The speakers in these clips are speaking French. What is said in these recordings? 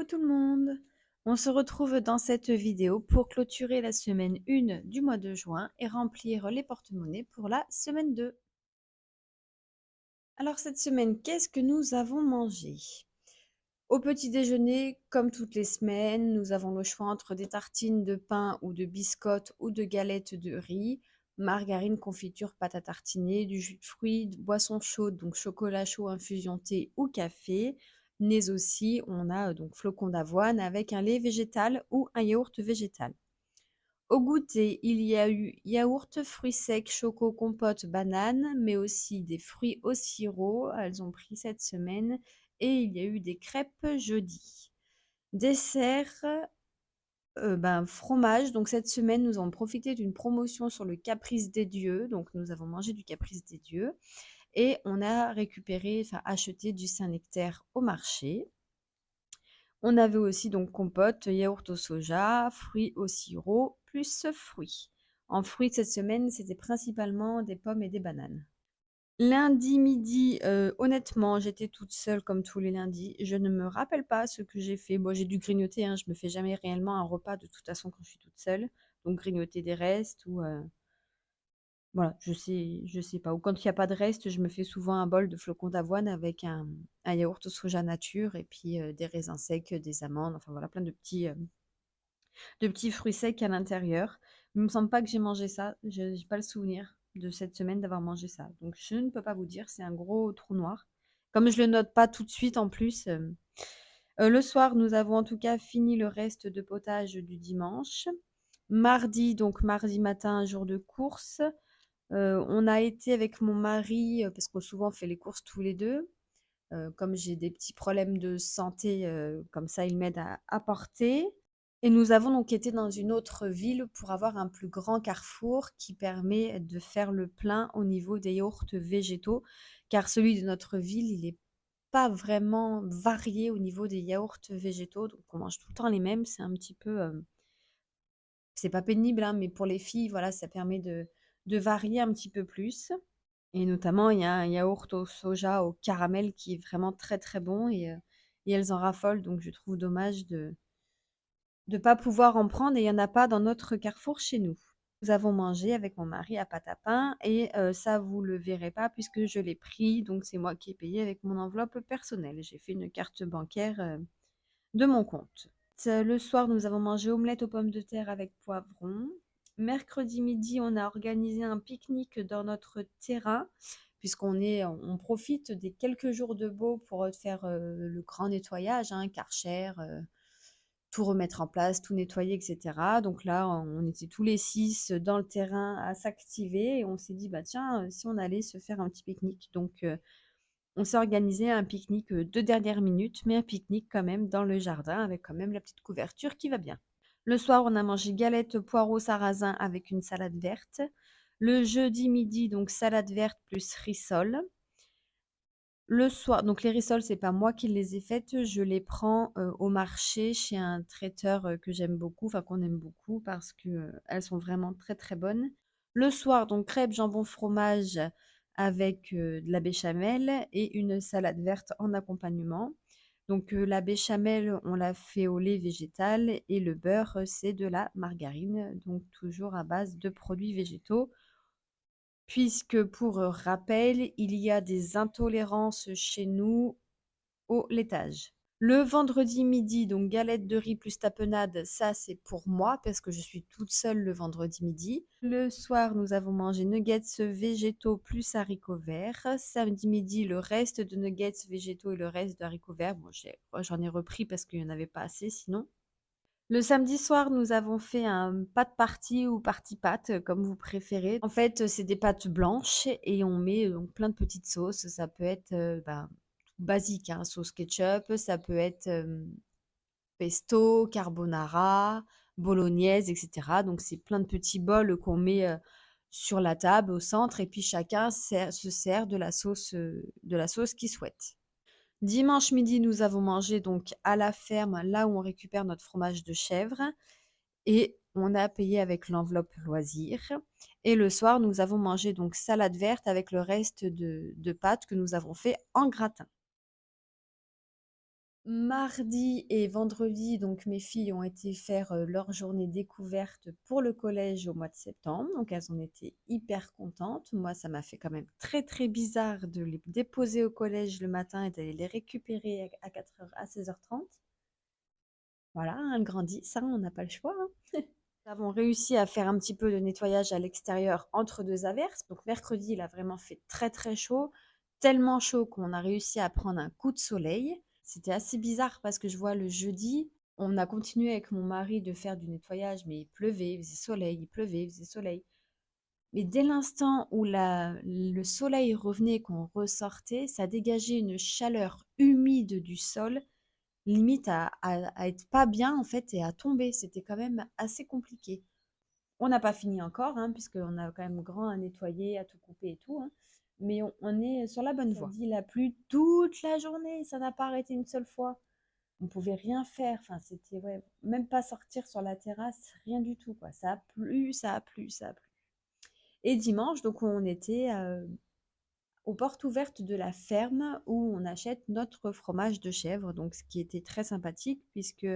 tout le monde! On se retrouve dans cette vidéo pour clôturer la semaine 1 du mois de juin et remplir les porte-monnaies pour la semaine 2. Alors cette semaine, qu'est-ce que nous avons mangé? Au petit déjeuner, comme toutes les semaines, nous avons le choix entre des tartines de pain ou de biscottes ou de galettes de riz, margarine, confiture, pâte à tartiner, du jus de fruits, boisson chaude, donc chocolat chaud, infusion thé ou café. Mais aussi, on a donc flocons d'avoine avec un lait végétal ou un yaourt végétal. Au goûter, il y a eu yaourt, fruits secs, choco, compote, banane, mais aussi des fruits au sirop. Elles ont pris cette semaine. Et il y a eu des crêpes jeudi. Dessert, fromage. Donc cette semaine, nous avons profité d'une promotion sur le Caprice des Dieux. Donc nous avons mangé du Caprice des Dieux. Et on a acheté du Saint-Nectaire au marché. On avait aussi donc compote, yaourt au soja, fruits au sirop, plus fruits. En fruits cette semaine, c'était principalement des pommes et des bananes. Lundi midi, honnêtement, j'étais toute seule comme tous les lundis. Je ne me rappelle pas ce que j'ai fait. Bon, j'ai dû grignoter, hein, je me fais jamais réellement un repas de toute façon quand je suis toute seule. Donc grignoter des restes ou, voilà, je sais pas. Ou quand il y a pas de reste, je me fais souvent un bol de flocons d'avoine avec un yaourt au soja nature et puis, des raisins secs, des amandes, enfin voilà, plein de petits fruits secs à l'intérieur. Il me semble pas que j'ai mangé ça. Je n'ai pas le souvenir de cette semaine d'avoir mangé ça. Donc je ne peux pas vous dire, c'est un gros trou noir. Comme je le note pas tout de suite en plus. Le soir, nous avons en tout cas fini le reste de potage du dimanche. Mardi, donc mardi matin, jour de course. On a été avec mon mari, parce qu'on souvent fait les courses tous les 2. Comme j'ai des petits problèmes de santé, comme ça il m'aide à porter. Et nous avons donc été dans une autre ville pour avoir un plus grand carrefour qui permet de faire le plein au niveau des yaourts végétaux, car celui de notre ville, il est pas vraiment varié au niveau des yaourts végétaux, donc on mange tout le temps les mêmes. C'est un petit peu, c'est pas pénible, hein, mais pour les filles, voilà, ça permet de varier un petit peu plus. Et notamment, il y a un yaourt au soja au caramel qui est vraiment très, très bon et elles en raffolent, donc je trouve dommage de pas pouvoir en prendre et il y en a pas dans notre carrefour chez nous. Nous avons mangé avec mon mari à pâte à pain et ça vous le verrez pas puisque je l'ai pris, donc c'est moi qui ai payé avec mon enveloppe personnelle. J'ai fait une carte bancaire, de mon compte. Le soir, nous avons mangé omelette aux pommes de terre avec poivron. Mercredi midi, on a organisé un pique-nique dans notre terrain, on profite des quelques jours de beau pour faire le grand nettoyage, hein, Karcher, tout remettre en place, tout nettoyer, etc. Donc là, on était tous les 6 dans le terrain à s'activer et on s'est dit, bah tiens, si on allait se faire un petit pique-nique. Donc, on s'est organisé un pique-nique de dernière minute, mais un pique-nique quand même dans le jardin avec quand même la petite couverture qui va bien. Le soir, on a mangé galette poireaux sarrasin avec une salade verte. Le jeudi midi, donc salade verte plus rissole. Le soir, donc les rissoles, c'est pas moi qui les ai faites, je les prends au marché chez un traiteur que j'aime beaucoup, enfin qu'on aime beaucoup parce que elles sont vraiment très très bonnes. Le soir, donc crêpes jambon fromage avec de la béchamel et une salade verte en accompagnement. Donc la béchamel, on l'a fait au lait végétal et le beurre, c'est de la margarine, donc toujours à base de produits végétaux. Puisque pour rappel, il y a des intolérances chez nous au laitage. Le vendredi midi, donc galette de riz plus tapenade, ça c'est pour moi parce que je suis toute seule le vendredi midi. Le soir, nous avons mangé nuggets végétaux plus haricots verts. Samedi midi, le reste de nuggets végétaux et le reste de haricots verts. Bon, j'en ai repris parce qu'il n'y en avait pas assez sinon. Le samedi soir, nous avons fait un pâte party ou party pâte, comme vous préférez. En fait, c'est des pâtes blanches et on met, donc plein de petites sauces. Ça peut être, basique, hein, sauce ketchup, ça peut être, pesto, carbonara, bolognaise et cetera. Donc c'est plein de petits bols qu'on met, sur la table au centre et puis chacun se sert de la sauce qu'il souhaite. Dimanche midi, nous avons mangé donc à la ferme, là où on récupère notre fromage de chèvre et on a payé avec l'enveloppe loisir. Et le soir, nous avons mangé donc salade verte avec le reste de pâtes que nous avons fait en gratin. Mardi et vendredi, donc mes filles ont été faire leur journée découverte pour le collège au mois de septembre. Donc elles en étaient hyper contentes. Moi, ça m'a fait quand même très très bizarre de les déposer au collège le matin et d'aller les récupérer à 4h, à 16h30. Voilà, hein, elles grandissent, ça, on n'a pas le choix, hein. Nous avons réussi à faire un petit peu de nettoyage à l'extérieur entre deux averses. Donc mercredi, il a vraiment fait très très chaud, tellement chaud qu'on a réussi à prendre un coup de soleil. C'était assez bizarre parce que je vois le jeudi, on a continué avec mon mari de faire du nettoyage, mais il pleuvait, il faisait soleil, il pleuvait, il faisait soleil. Mais dès l'instant où le soleil revenait et qu'on ressortait, ça dégageait une chaleur humide du sol, limite à être pas bien en fait et à tomber. C'était quand même assez compliqué. On n'a pas fini encore, hein, puisqu'on a quand même grand à nettoyer, à tout couper et tout, hein. Mais on est sur la bonne voie. Il a plu toute la journée, ça n'a pas arrêté une seule fois. On pouvait rien faire, enfin c'était ouais, même pas sortir sur la terrasse, rien du tout quoi. Ça a plu, ça a plu, ça a plu. Et dimanche, donc on était aux portes ouvertes de la ferme où on achète notre fromage de chèvre, donc ce qui était très sympathique puisque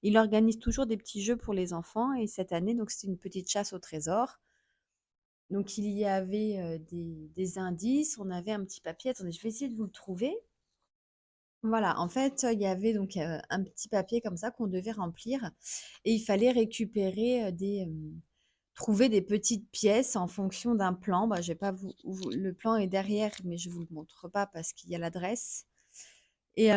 il organise toujours des petits jeux pour les enfants et cette année donc c'était une petite chasse au trésor. Donc il y avait des indices, on avait un petit papier. Attendez, je vais essayer de vous le trouver. Voilà, en fait, il y avait donc un petit papier comme ça qu'on devait remplir et il fallait récupérer trouver des petites pièces en fonction d'un plan. Bah, je vais pas le plan est derrière, mais je vous le montre pas parce qu'il y a l'adresse. Et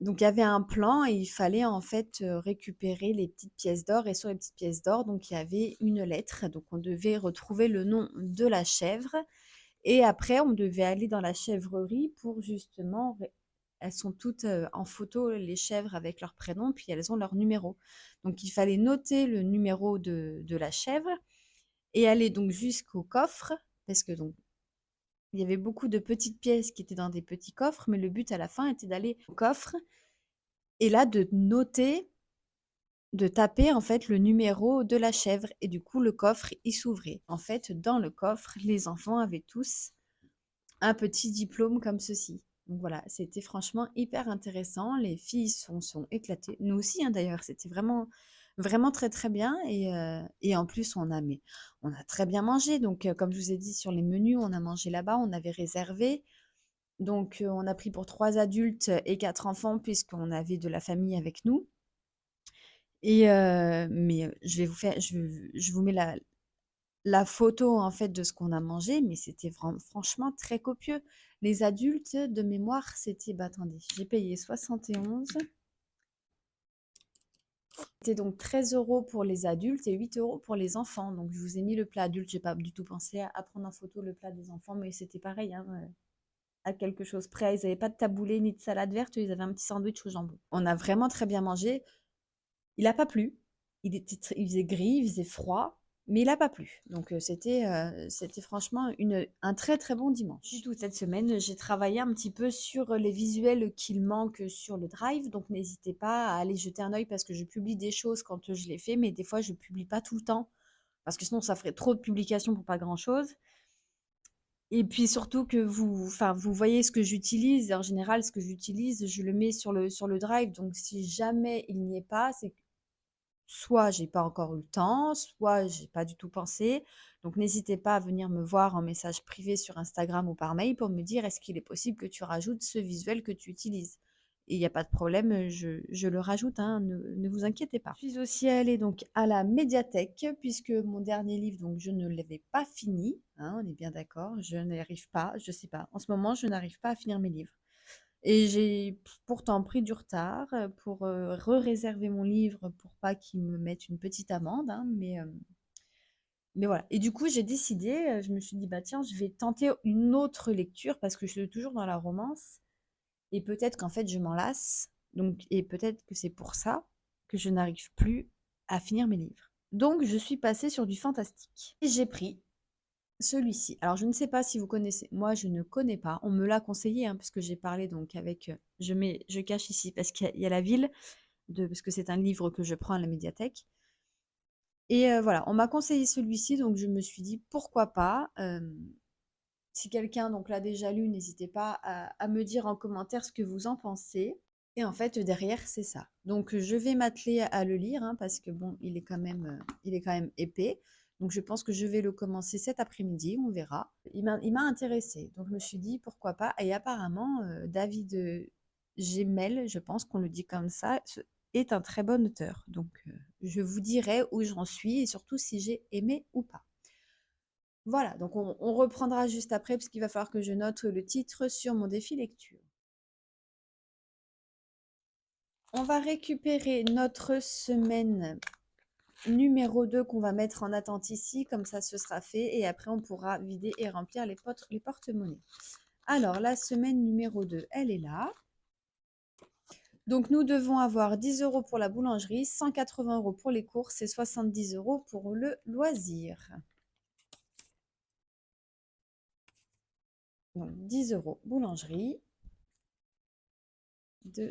donc il y avait un plan et il fallait en fait récupérer les petites pièces d'or. Et sur les petites pièces d'or, donc il y avait une lettre. Donc on devait retrouver le nom de la chèvre. Et après, on devait aller dans la chèvrerie pour justement. Elles sont toutes en photo, les chèvres, avec leur prénom, puis elles ont leur numéro. Donc il fallait noter le numéro de la chèvre et aller donc jusqu'au coffre, parce que donc il y avait beaucoup de petites pièces qui étaient dans des petits coffres, mais le but à la fin était d'aller au coffre et là de noter, de taper en fait le numéro de la chèvre et du coup le coffre il s'ouvrait. En fait, dans le coffre, les enfants avaient tous un petit diplôme comme ceci. Donc voilà, c'était franchement hyper intéressant. Les filles sont éclatées. Nous aussi, hein, d'ailleurs, c'était vraiment, vraiment très très bien. Et en plus, on a très bien mangé. Donc, comme je vous ai dit sur les menus, on a mangé là-bas, on avait réservé. Donc, on a pris pour 3 adultes et 4 enfants, puisqu'on avait de la famille avec nous. Mais je vais vous faire, je vous mets la photo en fait de ce qu'on a mangé, mais c'était franchement très copieux. Les adultes, de mémoire, c'était, bah attendez, j'ai payé 71. C'était donc 13 € pour les adultes et 8 € pour les enfants. Donc je vous ai mis le plat adulte, j'ai pas du tout pensé à prendre en photo le plat des enfants, mais c'était pareil, hein, à quelque chose près. Ils n'avaient pas de taboulé ni de salade verte, ils avaient un petit sandwich au jambon. On a vraiment très bien mangé. Il a pas plu. Il faisait gris, il faisait froid, mais il a pas plu. Donc c'était franchement un très très bon dimanche. Toute cette semaine, j'ai travaillé un petit peu sur les visuels qu'il manque sur le Drive. Donc n'hésitez pas à aller jeter un œil parce que je publie des choses quand je les fais, mais des fois je publie pas tout le temps parce que sinon ça ferait trop de publications pour pas grand-chose. Et puis surtout que enfin, vous voyez ce que j'utilise. Et en général, ce que j'utilise, je le mets sur le Drive. Donc si jamais il n'y est pas, c'est soit j'ai pas encore eu le temps, soit j'ai pas du tout pensé. Donc n'hésitez pas à venir me voir en message privé sur Instagram ou par mail pour me dire est-ce qu'il est possible que tu rajoutes ce visuel que tu utilises. Et il n'y a pas de problème, je le rajoute, hein, ne vous inquiétez pas. Je suis aussi allée donc à la médiathèque puisque mon dernier livre, donc je ne l'avais pas fini, hein, on est bien d'accord, je n'arrive pas, je sais pas, en ce moment je n'arrive pas à finir mes livres. Et j'ai pourtant pris du retard pour re-réserver mon livre pour pas qu'ils me mettent une petite amende, hein, mais voilà. Et du coup, j'ai décidé, je me suis dit, bah tiens, je vais tenter une autre lecture parce que je suis toujours dans la romance et peut-être qu'en fait, je m'en lasse. Donc, et peut-être que c'est pour ça que je n'arrive plus à finir mes livres. Donc, je suis passée sur du fantastique. Et j'ai pris celui-ci. Alors, je ne sais pas si vous connaissez. Moi, je ne connais pas. On me l'a conseillé, hein, parce que j'ai parlé donc avec. Je cache ici parce qu'il y a la ville, parce que c'est un livre que je prends à la médiathèque. Et voilà, on m'a conseillé celui-ci, donc je me suis dit pourquoi pas. Si quelqu'un donc l'a déjà lu, n'hésitez pas à me dire en commentaire ce que vous en pensez. Et en fait, derrière, c'est ça. Donc, je vais m'atteler à le lire, hein, parce que bon, il est quand même épais. Donc, je pense que je vais le commencer cet après-midi, on verra. Il m'a intéressée. Donc, je me suis dit, pourquoi pas. Et apparemment, David Gemmell, je pense qu'on le dit comme ça, est un très bon auteur. Donc, je vous dirai où j'en suis et surtout si j'ai aimé ou pas. Voilà, donc on reprendra juste après, parce qu'il va falloir que je note le titre sur mon défi lecture. On va récupérer notre semaine numéro 2 qu'on va mettre en attente ici, comme ça ce sera fait, et après on pourra vider et remplir les porte-monnaies. Alors, la semaine numéro 2, elle est là. Donc, nous devons avoir 10 € pour la boulangerie, 180 € pour les courses et 70 € pour le loisir. Donc, 10 € boulangerie, 2,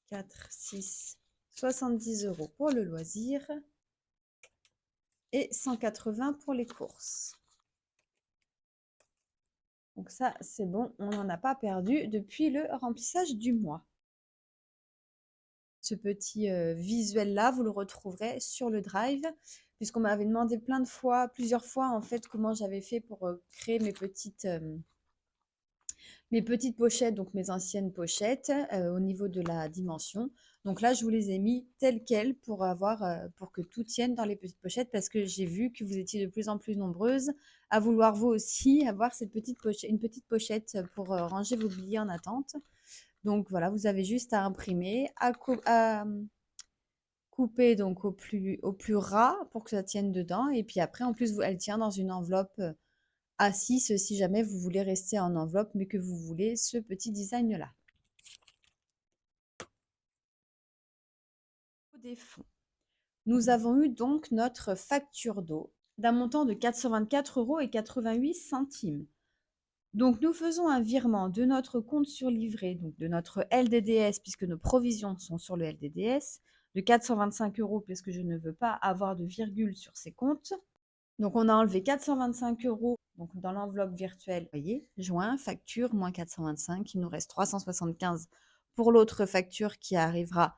4, 6, 70 € pour le loisir et 180 pour les courses. Donc ça, c'est bon, on n'en a pas perdu depuis le remplissage du mois. Ce petit visuel-là, vous le retrouverez sur le Drive, puisqu'on m'avait demandé plusieurs fois en fait, comment j'avais fait pour créer mes petites pochettes, donc mes anciennes pochettes, au niveau de la dimension. Donc là, je vous les ai mis telles quelles pour pour que tout tienne dans les petites pochettes, parce que j'ai vu que vous étiez de plus en plus nombreuses à vouloir vous aussi avoir une petite pochette pour ranger vos billets en attente. Donc voilà, vous avez juste à imprimer, à couper donc au plus ras pour que ça tienne dedans. Et puis après, en plus, elle tient dans une enveloppe A6 si jamais vous voulez rester en enveloppe, mais que vous voulez ce petit design-là. Des fonds. Nous avons eu donc notre facture d'eau d'un montant de 424,88 €. Donc, nous faisons un virement de notre compte surlivré, donc de notre LDDS, puisque nos provisions sont sur le LDDS, de 425 € puisque je ne veux pas avoir de virgule sur ces comptes. Donc, on a enlevé 425 € donc dans l'enveloppe virtuelle. Vous voyez, joint, facture, moins 425. Il nous reste 375 pour l'autre facture qui arrivera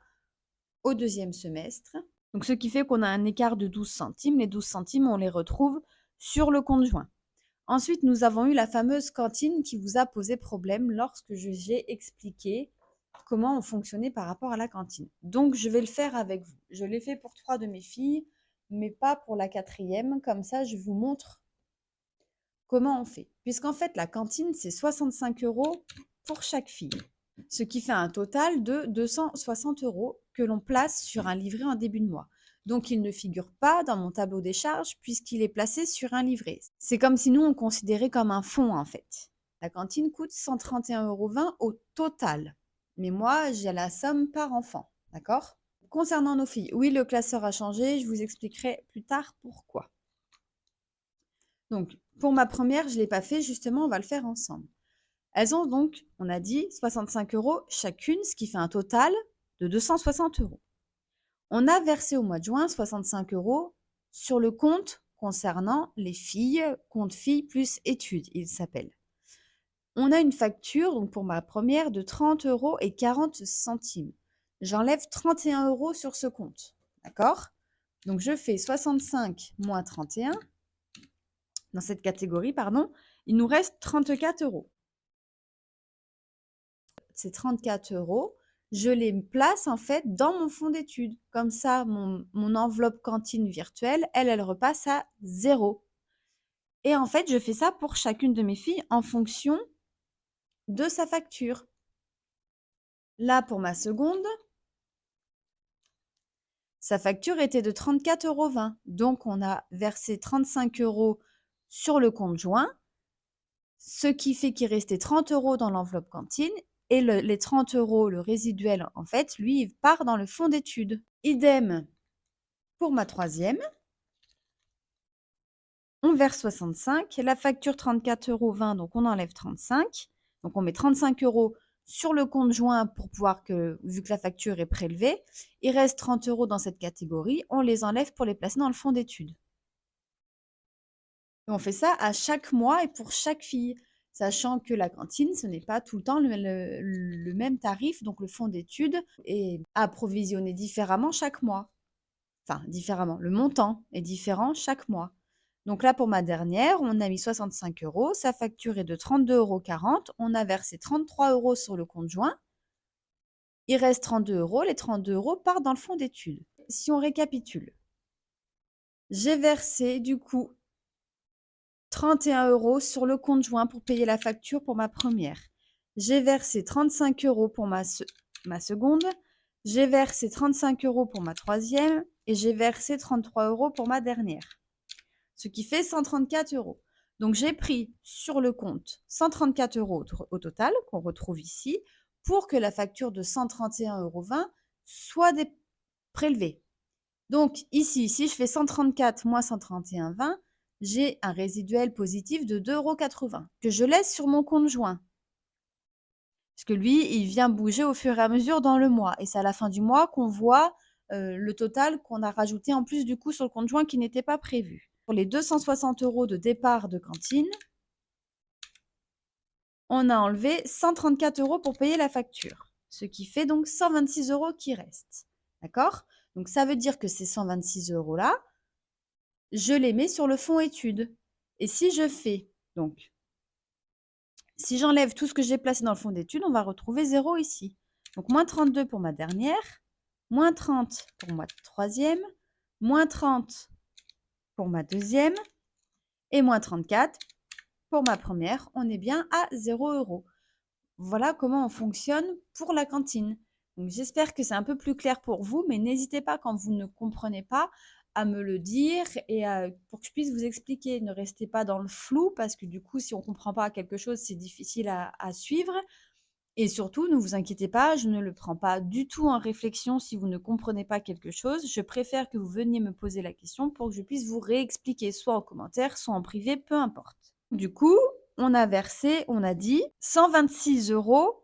au deuxième semestre. Donc, ce qui fait qu'on a un écart de 12 centimes. Les 12 centimes, on les retrouve sur le compte joint. Ensuite, nous avons eu la fameuse cantine qui vous a posé problème lorsque j'ai expliqué comment on fonctionnait par rapport à la cantine. Donc, je vais le faire avec vous. Je l'ai fait pour 3 de mes filles, mais pas pour la 4e. Comme ça, je vous montre comment on fait. Puisqu'en fait, la cantine, c'est 65 € pour chaque fille. Ce qui fait un total de 260 € que l'on place sur un livret en début de mois. Donc, il ne figure pas dans mon tableau des charges puisqu'il est placé sur un livret. C'est comme si nous, on considérait comme un fonds, en fait. La cantine coûte 131,20 € au total. Mais moi, j'ai la somme par enfant, d'accord? Concernant nos filles, oui, le classeur a changé. Je vous expliquerai plus tard pourquoi. Donc, pour ma première, je ne l'ai pas fait. Justement, on va le faire ensemble. Elles ont donc, on a dit, 65 € chacune, ce qui fait un total de 260 €. On a versé au mois de juin 65 € sur le compte concernant les filles, compte filles plus études, il s'appelle. On a une facture, donc pour ma première, de 30,40 €. J'enlève 31 € sur ce compte, d'accord? Donc je fais 65 moins 31, dans cette catégorie, pardon, il nous reste 34 €. Ces 34 €, je les place en fait dans mon fonds d'études. Comme ça, mon enveloppe cantine virtuelle, elle repasse à 0. Et en fait, je fais ça pour chacune de mes filles en fonction de sa facture. Là, pour ma seconde, sa facture était de 34,20 €. Donc, on a versé 35 € sur le compte joint, ce qui fait qu'il restait 30 € dans l'enveloppe cantine. Et les 30 €, le résiduel, en fait, lui, il part dans le fonds d'études. Idem pour ma troisième. On verse 65. La facture 34,20 €, donc on enlève 35. Donc on met 35 € sur le compte joint pour pouvoir vu que la facture est prélevée, il reste 30 € dans cette catégorie. On les enlève pour les placer dans le fonds d'études. On fait ça à chaque mois et pour chaque fille. sachant que la cantine, ce n'est pas tout le temps le même tarif, donc le fonds d'études est approvisionné différemment chaque mois. Enfin, différemment, le montant est différent chaque mois. Donc là, pour ma dernière, on a mis 65 €, sa facture est de 32,40 €, on a versé 33 € sur le compte joint. Il reste 32 €, les 32 € partent dans le fonds d'études. Si on récapitule, j'ai versé du coup 31 € sur le compte joint pour payer la facture pour ma première. J'ai versé 35 € pour ma seconde. J'ai versé 35 € pour ma troisième et j'ai versé 33 € pour ma dernière. Ce qui fait 134 €. Donc j'ai pris sur le compte 134 € au total, qu'on retrouve ici, pour que la facture de 131,20 € soit prélevée. Donc ici, si je fais 134 moins 131,20, j'ai un résiduel positif de 2,80 € que je laisse sur mon compte joint. Parce que lui, il vient bouger au fur et à mesure dans le mois. Et c'est à la fin du mois qu'on voit le total qu'on a rajouté en plus du coup sur le compte joint qui n'était pas prévu. Pour les 260 € de départ de cantine, on a enlevé 134 € pour payer la facture. Ce qui fait donc 126 € qui restent. D'accord? Donc ça veut dire que ces 126 € là, je les mets sur le fonds études. Et si je fais, donc, si j'enlève tout ce que j'ai placé dans le fonds d'études, on va retrouver 0 ici. Donc, moins 32 pour ma dernière, moins 30 pour ma troisième, moins 30 pour ma deuxième et moins 34 pour ma première. On est bien à 0 €. Voilà comment on fonctionne pour la cantine. Donc, j'espère que c'est un peu plus clair pour vous, mais n'hésitez pas quand vous ne comprenez pas à me le dire et pour que je puisse vous expliquer. Ne restez pas dans le flou parce que du coup, si on ne comprend pas quelque chose, c'est difficile à suivre. Et surtout, ne vous inquiétez pas, je ne le prends pas du tout en réflexion si vous ne comprenez pas quelque chose. Je préfère que vous veniez me poser la question pour que je puisse vous réexpliquer, soit en commentaire, soit en privé, peu importe. Du coup, on a versé, on a dit 126 €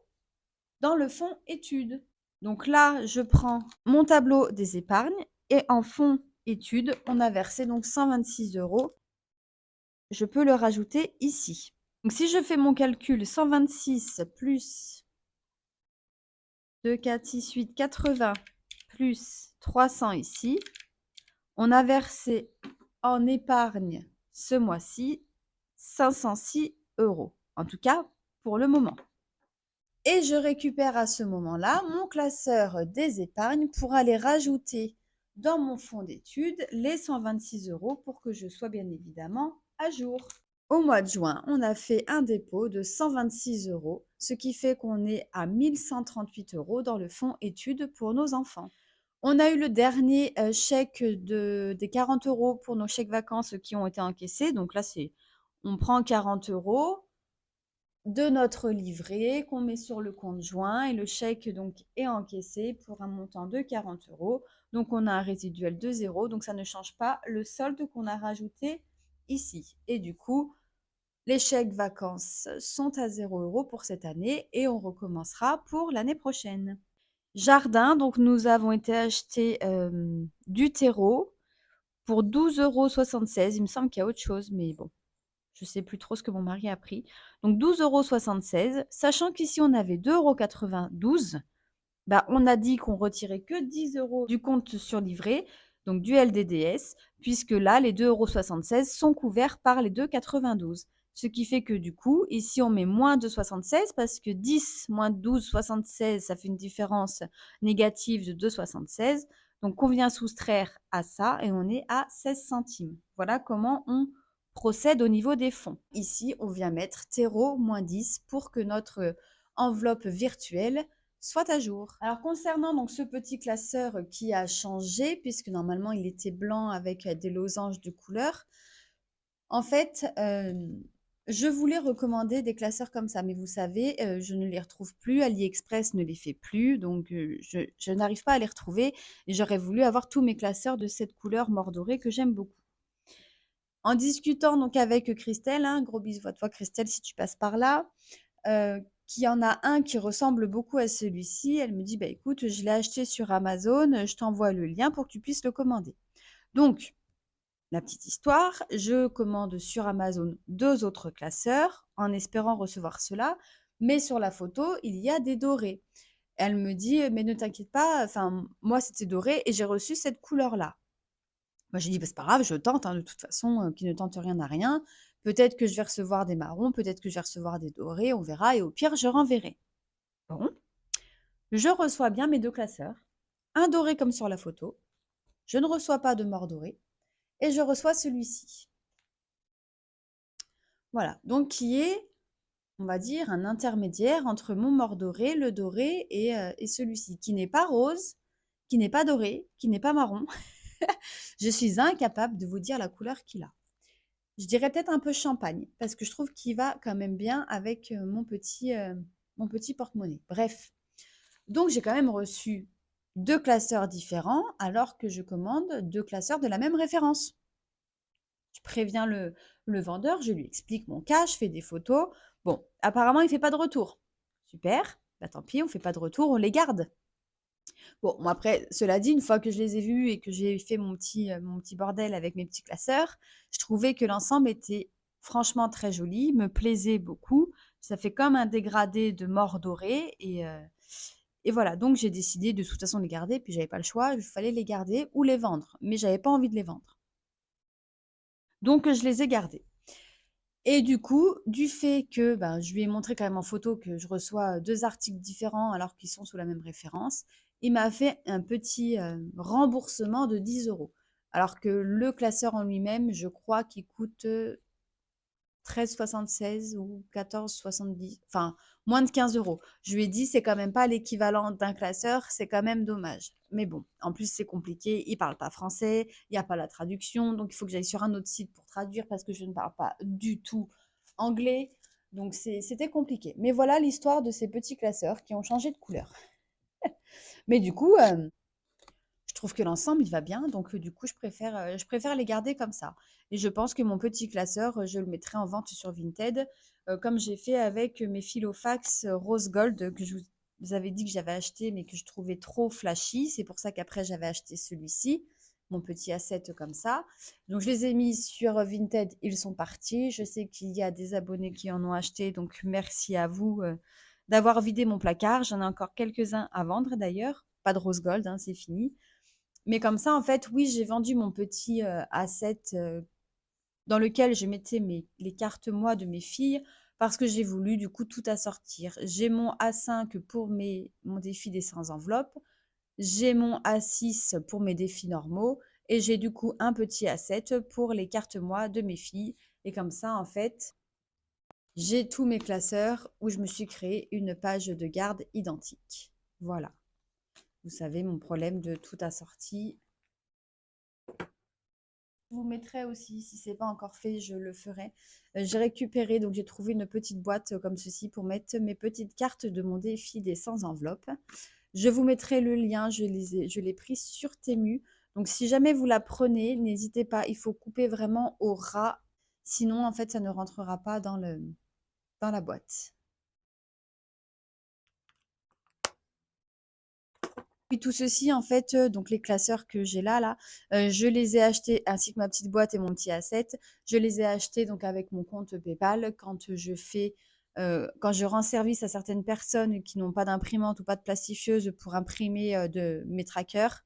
dans le fonds études. Donc là, je prends mon tableau des épargnes et en fonds études, on a versé donc 126 €. Je peux le rajouter ici. Donc si je fais mon calcul, 126 plus 2, 4, 6, 8, 80 plus 300 ici, on a versé en épargne ce mois-ci 506 €. En tout cas, pour le moment. Et je récupère à ce moment-là mon classeur des épargnes pour aller rajouter dans mon fonds d'études les 126 € pour que je sois bien évidemment à jour. Au mois de juin, on a fait un dépôt de 126 €, ce qui fait qu'on est à 1 138 € dans le fonds études pour nos enfants. On a eu le dernier chèque des 40 € pour nos chèques vacances qui ont été encaissés. Donc là, on prend 40 € de notre livret qu'on met sur le compte joint et le chèque donc est encaissé pour un montant de 40 €. Donc on a un résiduel de 0, donc ça ne change pas le solde qu'on a rajouté ici. Et du coup, les chèques vacances sont à 0 € pour cette année et on recommencera pour l'année prochaine. Jardin, donc nous avons été acheter du terreau pour 12,76 €. Il me semble qu'il y a autre chose, mais bon, je ne sais plus trop ce que mon mari a pris. Donc 12,76 €, sachant qu'ici on avait 2,92 €. Bah, on a dit qu'on retirait que 10 € du compte surlivré, donc du LDDS, puisque là, les 2,76 € sont couverts par les 2,92 €. Ce qui fait que du coup, ici, on met moins de 76 parce que 10 moins 12,76, ça fait une différence négative de 2,76. Donc, on vient soustraire à ça et on est à 16 centimes. Voilà comment on procède au niveau des fonds. Ici, on vient mettre terreau moins 10 pour que notre enveloppe virtuelle soit à jour. Alors concernant donc ce petit classeur qui a changé, puisque normalement il était blanc avec des losanges de couleur, en fait, je voulais recommander des classeurs comme ça, mais vous savez, je ne les retrouve plus, AliExpress ne les fait plus, donc je n'arrive pas à les retrouver et j'aurais voulu avoir tous mes classeurs de cette couleur mordorée que j'aime beaucoup. En discutant donc avec Christelle, hein, gros bisous à toi Christelle si tu passes par là, qu'il y en a un qui ressemble beaucoup à celui-ci. Elle me dit: «Bah, écoute, je l'ai acheté sur Amazon, je t'envoie le lien pour que tu puisses le commander». Donc, la petite histoire, je commande sur Amazon 2 autres classeurs en espérant recevoir cela, mais sur la photo, il y a des dorés. Elle me dit: «Mais ne t'inquiète pas, enfin, moi, c'était doré et j'ai reçu cette couleur-là». Moi, j'ai dit: «Bah, c'est pas grave, je tente, hein, de toute façon, qui ne tente rien n'a rien. Peut-être que je vais recevoir des marrons, peut-être que je vais recevoir des dorés, on verra et au pire, je renverrai». Bon, je reçois bien mes 2 classeurs, un doré comme sur la photo, je ne reçois pas de mort doré et je reçois celui-ci. Voilà, donc qui est, on va dire, un intermédiaire entre mon mort doré, le doré et celui-ci, qui n'est pas rose, qui n'est pas doré, qui n'est pas marron. Je suis incapable de vous dire la couleur qu'il a. Je dirais peut-être un peu champagne, parce que je trouve qu'il va quand même bien avec mon petit porte-monnaie. Bref, donc j'ai quand même reçu 2 classeurs différents, alors que je commande 2 classeurs de la même référence. Je préviens le vendeur, je lui explique mon cas, je fais des photos. Bon, apparemment, il ne fait pas de retour. Super, bah tant pis, on ne fait pas de retour, on les garde. Bon, moi après, cela dit, une fois que je les ai vus et que j'ai fait mon petit bordel avec mes petits classeurs, je trouvais que l'ensemble était franchement très joli, me plaisait beaucoup. Ça fait comme un dégradé de mort doré et voilà. Donc j'ai décidé de toute façon de les garder, puis j'avais pas le choix, il fallait les garder ou les vendre, mais j'avais pas envie de les vendre. Donc je les ai gardés. Et du coup, du fait que ben, je lui ai montré quand même en photo que je reçois 2 articles différents alors qu'ils sont sous la même référence, il m'a fait un petit, remboursement de 10 €. Alors que le classeur en lui-même, je crois qu'il coûte, 13,76 ou 14,70, enfin moins de 15 €. Je lui ai dit: «C'est quand même pas l'équivalent d'un classeur, c'est quand même dommage». Mais bon, en plus c'est compliqué, il parle pas français, il y a pas la traduction, donc il faut que j'aille sur un autre site pour traduire parce que je ne parle pas du tout anglais, donc c'était compliqué. Mais voilà l'histoire de ces petits classeurs qui ont changé de couleur. Mais du coup, je trouve que l'ensemble, il va bien, donc du coup, je préfère les garder comme ça et je pense que mon petit classeur, je le mettrai en vente sur Vinted, comme j'ai fait avec mes Filofax, rose gold que je vous avais dit que j'avais acheté, mais que je trouvais trop flashy. C'est pour ça qu'après j'avais acheté celui-ci, mon petit A7 comme ça. Donc je les ai mis sur Vinted, ils sont partis. Je sais qu'il y a des abonnés qui en ont acheté, donc merci à vous, d'avoir vidé mon placard. J'en ai encore quelques-uns à vendre d'ailleurs. Pas de rose gold, hein, c'est fini. Mais comme ça, en fait, oui, j'ai vendu mon petit, A7, dans lequel je mettais les cartes moi de mes filles parce que j'ai voulu du coup tout assortir. J'ai mon A5 pour mon défi des 100 enveloppes, j'ai mon A6 pour mes défis normaux et j'ai du coup un petit A7 pour les cartes moi de mes filles et comme ça, en fait, j'ai tous mes classeurs où je me suis créé une page de garde identique. Voilà. Vous savez mon problème de tout assorti. Je vous mettrai aussi, si c'est pas encore fait, je le ferai. J'ai récupéré, donc j'ai trouvé une petite boîte comme ceci pour mettre mes petites cartes de mon défi des 100 enveloppes. Je vous mettrai le lien, je l'ai pris sur Temu. Donc si jamais vous la prenez, n'hésitez pas, il faut couper vraiment au ras, sinon en fait ça ne rentrera pas dans la boîte. Puis tout ceci, en fait, donc les classeurs que j'ai là, je les ai achetés ainsi que ma petite boîte et mon petit A7. Je les ai achetés donc avec mon compte PayPal quand je rends service à certaines personnes qui n'ont pas d'imprimante ou pas de plastifieuse pour imprimer, de mes trackers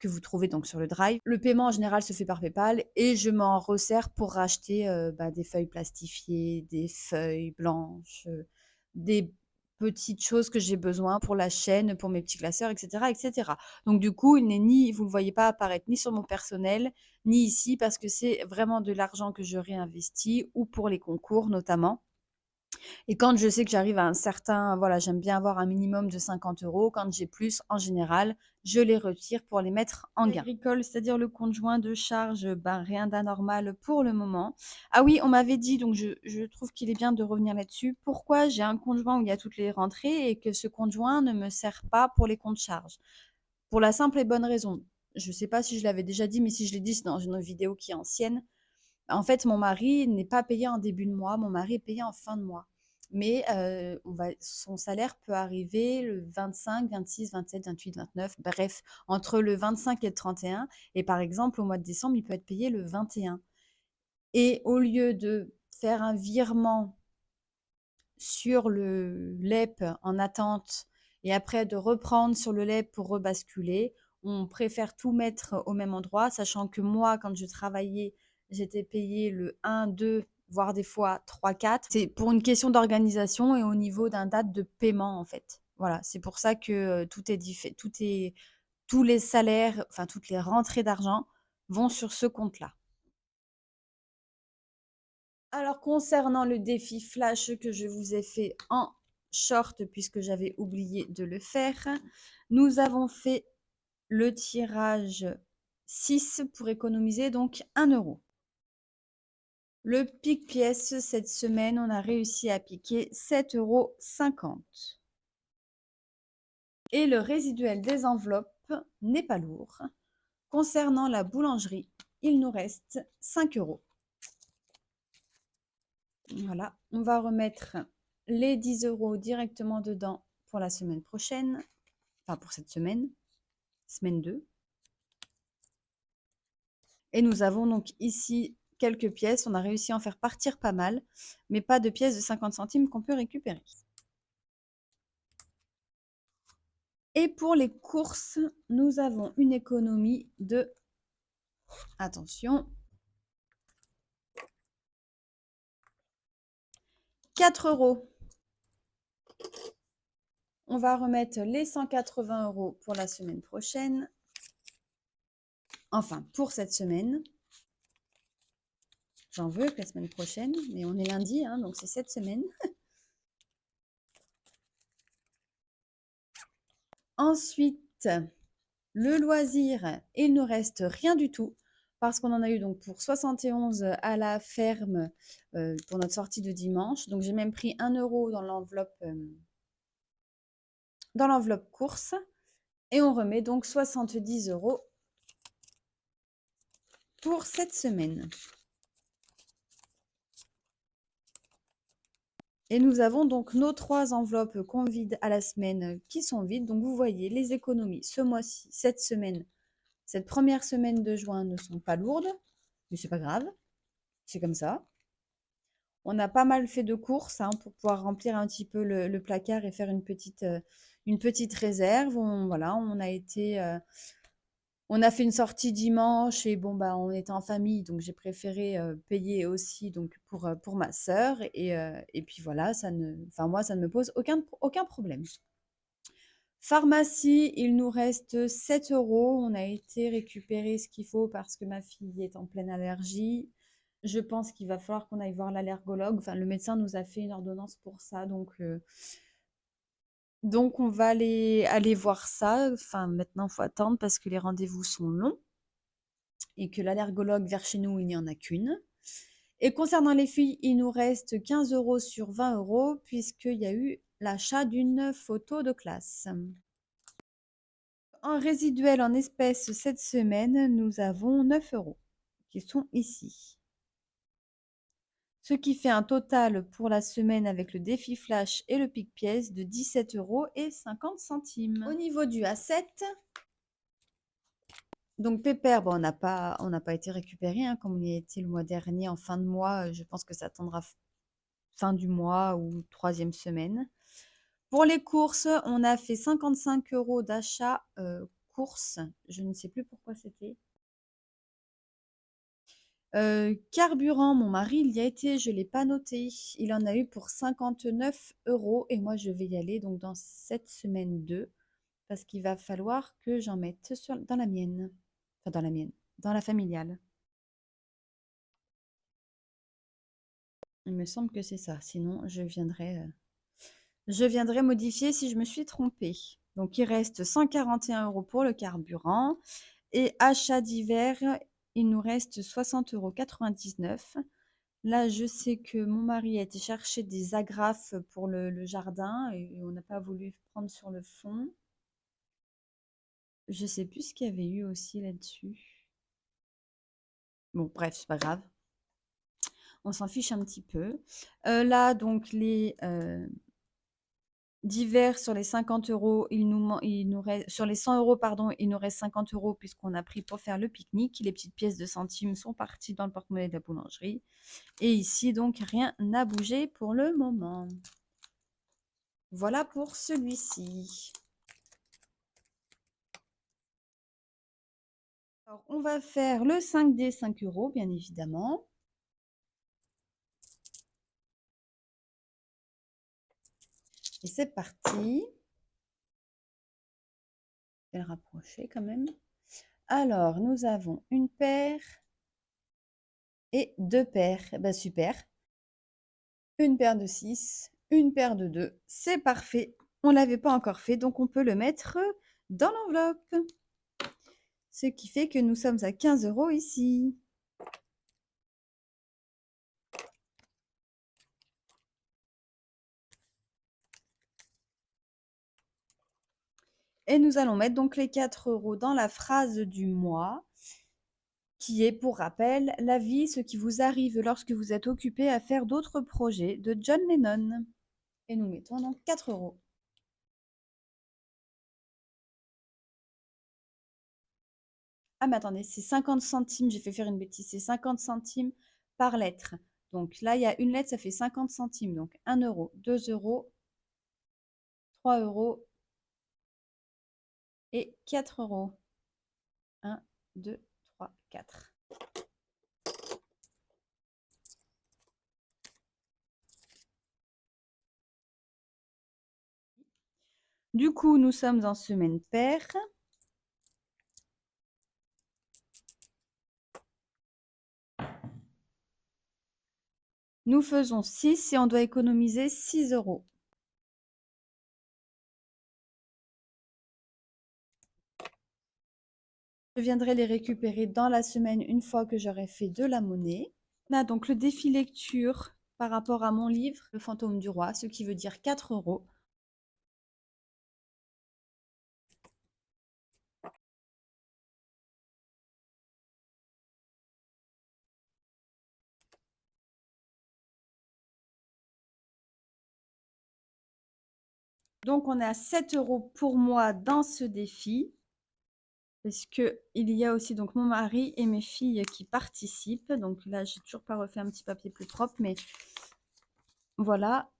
que vous trouvez donc sur le Drive. Le paiement en général se fait par PayPal et je m'en resserre pour racheter, des feuilles plastifiées, des feuilles blanches, des petites choses que j'ai besoin pour la chaîne, pour mes petits classeurs et cetera et cetera. Donc du coup, il n'est ni vous ne le voyez pas apparaître ni sur mon personnel, ni ici parce que c'est vraiment de l'argent que je réinvestis ou pour les concours notamment. Et quand je sais que j'arrive à un certain, voilà, j'aime bien avoir un minimum de 50 €. Quand j'ai plus, en général, je les retire pour les mettre en gain. Agricole, c'est-à-dire le conjoint de charge, ben, rien d'anormal pour le moment. Ah oui, on m'avait dit, donc je trouve qu'il est bien de revenir là-dessus, pourquoi j'ai un conjoint où il y a toutes les rentrées et que ce conjoint ne me sert pas pour les comptes charges. Pour la simple et bonne raison, je ne sais pas si je l'avais déjà dit, mais si je l'ai dit, c'est dans une vidéo qui est ancienne. En fait, mon mari n'est pas payé en début de mois, mon mari est payé en fin de mois. Mais son salaire peut arriver le 25, 26, 27, 28, 29, bref, entre le 25 et le 31. Et par exemple, au mois de décembre, il peut être payé le 21. Et au lieu de faire un virement sur le LEP en attente et après de reprendre sur le LEP pour rebasculer. On préfère tout mettre au même endroit, sachant que moi, quand je travaillais, j'étais payée le 1, 2, voire des fois 3, 4. C'est pour une question d'organisation et au niveau d'un date de paiement, en fait. Voilà, c'est pour ça que tous les salaires, enfin toutes les rentrées d'argent vont sur ce compte-là. Alors concernant le défi flash que je vous ai fait en short, puisque j'avais oublié de le faire, nous avons fait le tirage 6 pour économiser donc 1 euro. Le pique-pièce, cette semaine, on a réussi à piquer 7,50 euros. Et le résiduel des enveloppes n'est pas lourd. Concernant la boulangerie, il nous reste 5 euros. Voilà, on va remettre les 10 euros directement dedans pour la semaine prochaine. Enfin, pour cette semaine, semaine 2. Et nous avons donc ici quelques pièces. On a réussi à en faire partir pas mal, mais pas de pièces de 50 centimes qu'on peut récupérer. Et pour les courses, nous avons une économie de, attention, 4 euros. On va remettre les 180 euros pour la semaine prochaine. Enfin, pour cette semaine. J'en veux que la semaine prochaine, mais on est lundi, hein, donc c'est cette semaine. Ensuite, le loisir, il ne nous reste rien du tout parce qu'on en a eu donc pour 71 à la ferme pour notre sortie de dimanche. Donc j'ai même pris 1 euro dans l'enveloppe course et on remet donc 70 euros pour cette semaine. Et nous avons donc nos 3 enveloppes qu'on vide à la semaine qui sont vides. Donc vous voyez, les économies ce mois-ci, cette semaine, cette première semaine de juin ne sont pas lourdes, mais c'est pas grave, c'est comme ça. On a pas mal fait de courses hein, pour pouvoir remplir un petit peu le placard et faire une petite réserve. Voilà, on a fait une sortie dimanche et bon bah on était en famille, donc j'ai préféré payer aussi donc pour ma sœur et puis voilà, moi ça ne me pose aucun problème. Pharmacie, il nous reste 7 euros. On a été récupérer ce qu'il faut parce que ma fille est en pleine allergie. Je pense qu'il va falloir qu'on aille voir l'allergologue. Enfin, le médecin nous a fait une ordonnance pour ça, donc on va aller voir ça. Enfin, maintenant, il faut attendre parce que les rendez-vous sont longs et que l'allergologue vers chez nous, il n'y en a qu'une. Et concernant les filles, il nous reste 15 euros sur 20 euros puisqu'il y a eu l'achat d'une photo de classe. En résiduel en espèces cette semaine, nous avons 9 euros qui sont ici. Ce qui fait un total pour la semaine avec le défi flash et le pique-pièce de 17,50 euros. Au niveau du A7, donc Pépère, bon, on n'a pas été récupéré hein, comme on y a été le mois dernier en fin de mois. Je pense que ça attendra fin du mois ou 3e semaine. Pour les courses, on a fait 55 euros d'achat courses. Je ne sais plus pourquoi c'était. Carburant, mon mari, il y a été, je ne l'ai pas noté. Il en a eu pour 59 euros et moi, je vais y aller donc dans cette semaine 2 parce qu'il va falloir que j'en mette dans la mienne. Enfin, dans la mienne, dans la familiale. Il me semble que c'est ça. Sinon, je viendrai modifier si je me suis trompée. Donc, il reste 141 euros pour le carburant. Et achat d'hiver, il nous reste 60,99 euros. Là, je sais que mon mari a été chercher des agrafes pour le jardin et on n'a pas voulu prendre sur le fond. Je sais plus ce qu'il y avait eu aussi là-dessus. Bon, bref, c'est pas grave. On s'en fiche un petit peu. Là, donc, les divers sur les 50 euros, sur les 100 euros, pardon, il nous reste 50 euros puisqu'on a pris pour faire le pique-nique. Les petites pièces de centimes sont parties dans le porte-monnaie de la boulangerie. Et ici, donc, rien n'a bougé pour le moment. Voilà pour celui-ci. Alors, on va faire le 5D 5 €, bien évidemment. Et c'est parti. Je vais le rapprocher quand même. Alors, nous avons une paire et deux paires. Ben, super. Une paire de 6, une paire de 2. C'est parfait. On ne l'avait pas encore fait, donc on peut le mettre dans l'enveloppe. Ce qui fait que nous sommes à 15 € ici. Et nous allons mettre donc les 4 € dans la phrase du mois, qui est, pour rappel, la vie, ce qui vous arrive lorsque vous êtes occupé à faire d'autres projets, de John Lennon. Et nous mettons donc 4 €. Ah, mais attendez, c'est 50 centimes, j'ai fait faire une bêtise, c'est 50 centimes par lettre. Donc là, il y a une lettre, ça fait 50 centimes. Donc 1 €, 2 €, 3 € et 4 €. 1, 2, 3, 4. Du coup, nous sommes en semaine paire. Nous faisons 6 et on doit économiser 6 €. Je viendrai les récupérer dans la semaine une fois que j'aurai fait de la monnaie. On a donc le défi lecture par rapport à mon livre, Le fantôme du roi, ce qui veut dire 4 €. Donc on est à 7 € pour moi dans ce défi. Parce qu'il y a aussi donc mon mari et mes filles qui participent. Donc là, j'ai toujours pas refait un petit papier plus propre, mais voilà.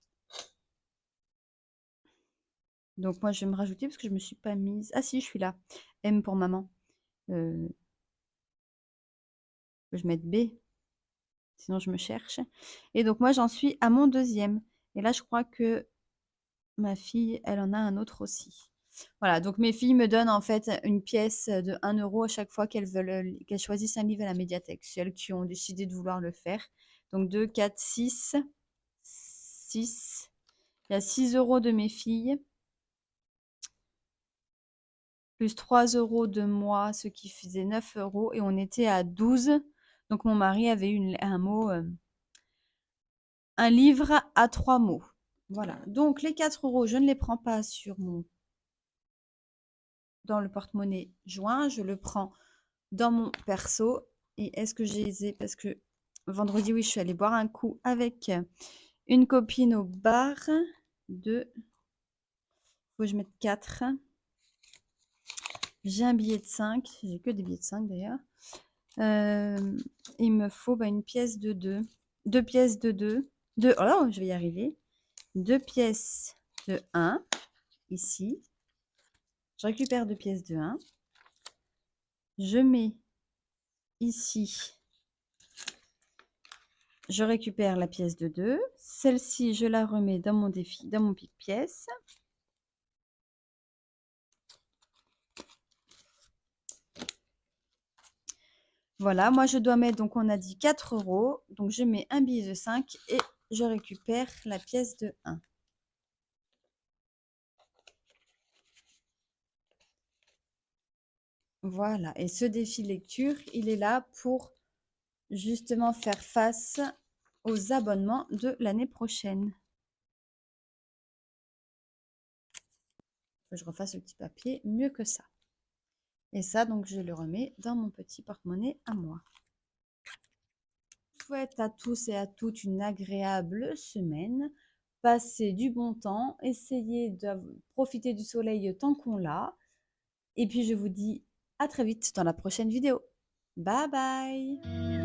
Donc moi, je vais me rajouter parce que je me suis pas mise. Ah si, je suis là. M pour maman. Je vais mettre B, sinon je me cherche. Et donc moi, j'en suis à mon deuxième. Et là, je crois que ma fille, elle en a un autre aussi. Voilà, donc mes filles me donnent en fait une pièce de 1 € à chaque fois qu'elles choisissent un livre à la médiathèque. C'est elles qui ont décidé de vouloir le faire. Donc 2, 4, 6. 6. Il y a 6 € de mes filles. Plus 3 € de moi, ce qui faisait 9 €. Et on était à 12. Donc mon mari avait un livre à 3 mots. Voilà. Donc les 4 €, je ne les prends pas dans le porte-monnaie joint. Je le prends dans mon perso. Et est-ce que j'ai les ai? Parce que vendredi, oui, je suis allée boire un coup avec une copine au bar. Faut que je mette 4. J'ai un billet de 5. J'ai que des billets de 5 d'ailleurs. Il me faut une pièce de 2. 2 pièces de 2. Oh, je vais y arriver. 2 pièces de 1. Ici. Je récupère 2 pièces de 1. Je mets ici. Je récupère la pièce de 2. Celle-ci, je la remets dans mon défi, dans mon pique-pièce. Voilà, moi je dois mettre, donc on a dit 4 €. Donc je mets un billet de 5 et je récupère la pièce de 1. Voilà, et ce défi lecture, il est là pour justement faire face aux abonnements de l'année prochaine. Faut que je refasse le petit papier mieux que ça. Et ça, donc je le remets dans mon petit porte-monnaie à moi. Je souhaite à tous et à toutes une agréable semaine. Passez du bon temps, essayez de profiter du soleil tant qu'on l'a. Et puis je vous dis à très vite dans la prochaine vidéo. Bye bye!